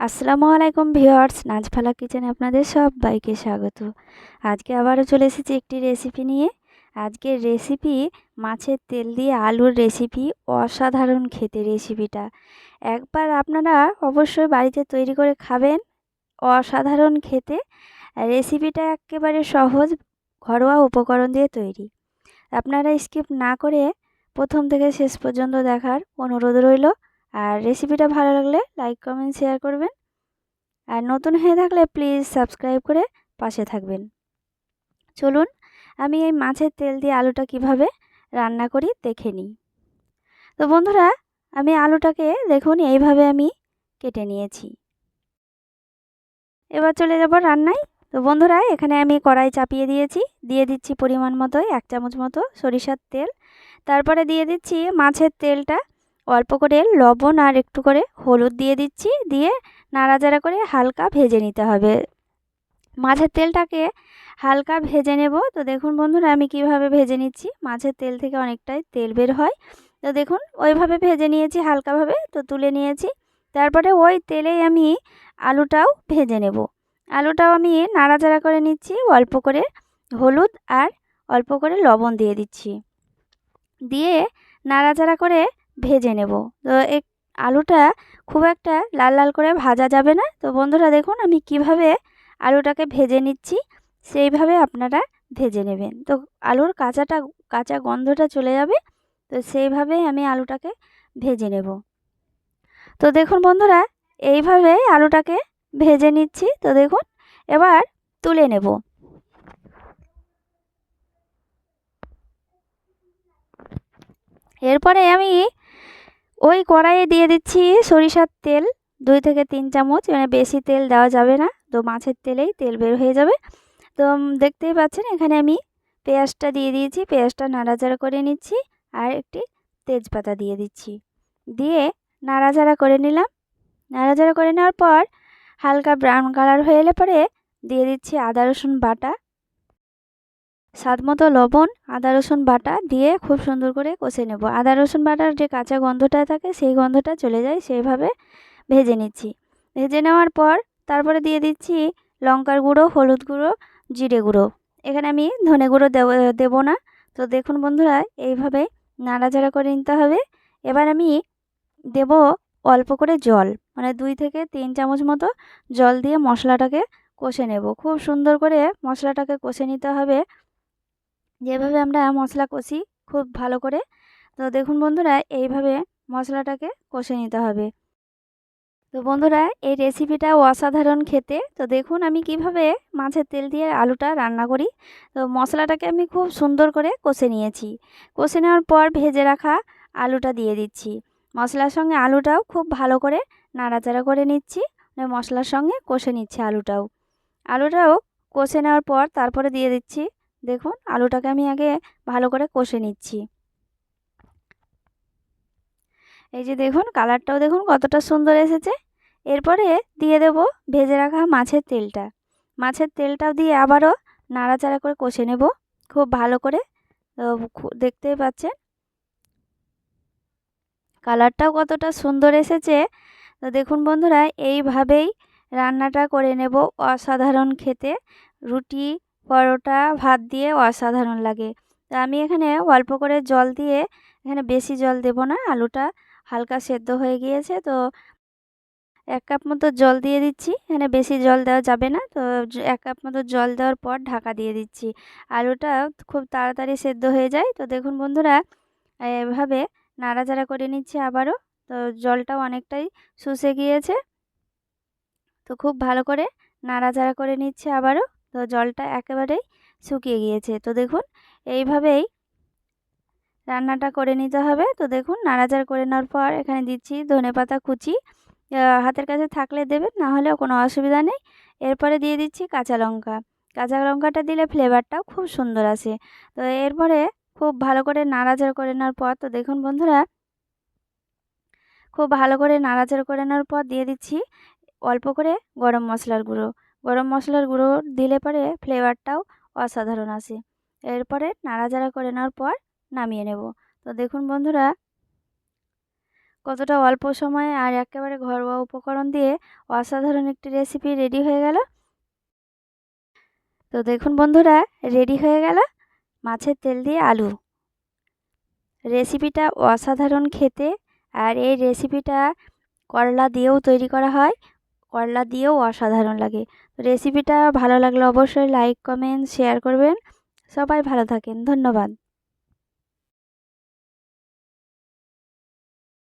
আসসালামু আলাইকুম ভিউয়ার্স, নাজফালা কিচেনে আপনাদের সবাইকে স্বাগত। আজকে আবারও চলে এসেছি একটি রেসিপি নিয়ে। আজকের রেসিপি মাছের তেল দিয়ে আলুর রেসিপি। অসাধারণ খেতে রেসিপিটা। একবার আপনারা অবশ্যই বাড়িতে তৈরি করে খাবেন। অসাধারণ খেতে। রেসিপিটা একেবারে সহজ, ঘরোয়া উপকরণ দিয়ে তৈরি। আপনারা স্কিপ না করে প্রথম থেকে শেষ পর্যন্ত দেখার অনুরোধ রইল। আর রেসিপিটা ভালো লাগলে লাইক, কমেন্ট, শেয়ার করবেন। আর নতুন হয়ে থাকলে প্লিজ সাবস্ক্রাইব করে পাশে থাকবেন। চলুন আমি এই মাছের তেল দিয়ে আলুটা কিভাবে রান্না করি দেখে নিই। তো বন্ধুরা, আমি আলুটাকে দেখুন এইভাবে আমি কেটে নিয়েছি। এবার চলে যাব রান্নায়। তো বন্ধুরা, এখানে আমি কড়াই চাপিয়ে দিয়েছি। দিয়ে দিচ্ছি পরিমাণ মতো 1 চামচ মতো সরিষার তেল। তারপরে দিয়ে দিচ্ছি মাছের তেলটা, অল্প করে লবণ আর একটু করে হলুদ দিয়ে দিচ্ছি। দিয়ে নাড়াচাড়া করে হালকা ভেজে নিতে হবে। মাছের তেলটাকে হালকা ভেজে নেব। তো দেখুন বন্ধুরা, আমি কিভাবে ভেজে নিচ্ছি। মাছের তেল থেকে অনেকটাই তেল বের হয়। তো দেখুন ওইভাবে ভেজে নিয়েছি হালকাভাবে, তো তুলে নিয়েছি। তারপরে ওই তেলেই আমি আলুটাও ভেজে নেব। আলুটাও আমি নাড়াচাড়া করে নিচ্ছি। অল্প করে হলুদ আর অল্প করে লবণ দিয়ে দিচ্ছি। দিয়ে নাড়াচাড়া করে ভেজে নেব। তো এই আলুটা খুব একটা লাল লাল করে ভাজা যাবে না। তো বন্ধুরা দেখুন আমি কিভাবে আলুটাকে ভেজে নিচ্ছি, সেইভাবে আপনারা ভেজে নেবেন। তো আলুর কাঁচা গন্ধটা চলে যাবে। তো সেইভাবেই আমি আলুটাকে ভেজে নেব। তো দেখুন বন্ধুরা, এইভাবে আলুটাকে ভেজে নিচ্ছি। তো দেখুন এবার তুলে নেব। এরপরে আমি ওই কড়াইয়ে দিয়ে দিচ্ছি সরিষার তেল 2 থেকে 3 চামচ। মানে বেশি তেল দেওয়া যাবে না, তো মাছের তেলেই তেল বের হয়ে যাবে। তো দেখতেই পাচ্ছেন এখানে আমি পেঁয়াজটা দিয়ে দিয়েছি। পেঁয়াজটা নাড়াচাড়া করে নিচ্ছি। আর একটি তেজপাতা দিয়ে দিচ্ছি। দিয়ে নাড়াচাড়া করে নিলাম। নাড়াচাড়া করে নেওয়ার পর হালকা ব্রাউন কালার হয়ে এলে পরে দিয়ে দিচ্ছি আদা রসুন বাটা, স্বাদমতো লবণ, আদা রসুন বাটা দিয়ে খুব সুন্দর করে কষে নেব। আদা রসুন বাটার যে কাঁচা গন্ধটা থাকে সেই গন্ধটা চলে যায়, সেইভাবে ভেজে নিচ্ছি। ভেজে নেওয়ার পর তারপরে দিয়ে দিচ্ছি লঙ্কার গুঁড়ো, হলুদ গুঁড়ো, জিরে গুঁড়ো। এখানে আমি ধনে গুঁড়ো দেবো না। তো দেখুন বন্ধুরা, এইভাবে নাড়াচাড়া করে নিতে হবে। এবার আমি দেব অল্প করে জল, মানে 2 থেকে 3 চামচ মতো জল দিয়ে মশলাটাকে কষে নেব। খুব সুন্দর করে মশলাটাকে কষে নিতে হবে, যেভাবে আমরা মশলা কষি খুব ভালো করে। তো দেখুন বন্ধুরা, এইভাবে মশলাটাকে কষে নিতে হবে। তো বন্ধুরা, এই রেসিপিটা অসাধারণ খেতে। তো দেখুন আমি কিভাবে মাছের তেল দিয়ে আলুটা রান্না করি। তো মশলাটাকে আমি খুব সুন্দর করে কষে নিয়েছি। কষে নেওয়ার পর ভেজে রাখা আলুটা দিয়ে দিচ্ছি। মশলার সঙ্গে আলুটাও খুব ভালো করে নাড়াচাড়া করে নিচ্ছি। মশলার সঙ্গে কষে নিচ্ছি আলুটাও। আলুটাও কষে নেওয়ার পর তারপরে দিয়ে দিচ্ছি, দেখুন আলুটাকে আমি আগে ভালো করে কষে নিচ্ছি। এই যে দেখুন কালারটাও দেখুন কতটা সুন্দর এসেছে। এরপরে দিয়ে দেব ভেজে রাখা মাছের তেলটা। মাছের তেলটাও দিয়ে আবারও নাড়াচাড়া করে কষে নেব খুব ভালো করে। তো দেখতেই পাচ্ছেন কালারটাও কতটা সুন্দর এসেছে। তো দেখুন বন্ধুরা, এইভাবেই রান্নাটা করে নেব। অসাধারণ খেতে, রুটি, পরোটা, ভাত দিয়ে অসাধারণ লাগে। তো আমি এখানে অল্প করে জল দিয়ে, এখানে বেশি জল দেব না, আলুটা হালকা সেদ্ধ হয়ে গিয়েছে। তো 1 কাপ মতো জল দিয়ে দিচ্ছি। এখানে বেশি জল দেওয়া যাবে না। তো 1 কাপ মতো জল দেওয়ার পর ঢাকা দিয়ে দিচ্ছি। আলুটা খুব তাড়াতাড়ি সেদ্ধ হয়ে যায়। তো দেখুন বন্ধুরা, এভাবে নাড়াচাড়া করে নিচ্ছি আবারও। তো জলটাও অনেকটাই শুষে গিয়েছে। তো খুব ভালো করে নাড়াচাড়া করে নিচ্ছি আবারও। তো জলটা একেবারেই শুকিয়ে গিয়েছে। তো দেখুন এইভাবেই রান্নাটা করে নিতে হবে। তো দেখুন নাড়াচাড়া করে নেওয়ার পর এখানে দিচ্ছি ধনেপাতা কুচি। হাতের কাছে থাকলে দেবেন, না হলেও কোনো অসুবিধা নেই। এরপরে দিয়ে দিচ্ছি কাঁচা লঙ্কা। কাঁচা লঙ্কাটা দিলে ফ্লেভারটাও খুব সুন্দর আসে। তো এরপরে খুব ভালো করে নাড়াচাড়া করে নেওয়ার পর, তো দেখুন বন্ধুরা, খুব ভালো করে নাড়াচাড়া করে নেওয়ার পর দিয়ে দিচ্ছি অল্প করে গরম মশলার গুঁড়ো। গরম মশলার গুঁড়ো দিলে পরে ফ্লেভারটাও অসাধারণ আসে। এরপরে নাড়াচাড়া করে নেওয়ার পর নামিয়ে নেব। তো দেখুন বন্ধুরা, কতটা অল্প সময়ে আর একেবারে ঘরোয়া উপকরণ দিয়ে অসাধারণ একটি রেসিপি রেডি হয়ে গেল। তো দেখুন বন্ধুরা, রেডি হয়ে গেল মাছের তেল দিয়ে আলু। রেসিপিটা অসাধারণ খেতে, আর এই রেসিপিটা করলা দিয়েও তৈরি করা হয়, করলা দিয়েও অসাধারণ লাগে। রেসিপিটা ভালো লাগলে অবশ্যই লাইক, কমেন্ট, শেয়ার করবেন। সবাই ভালো থাকেন, ধন্যবাদ।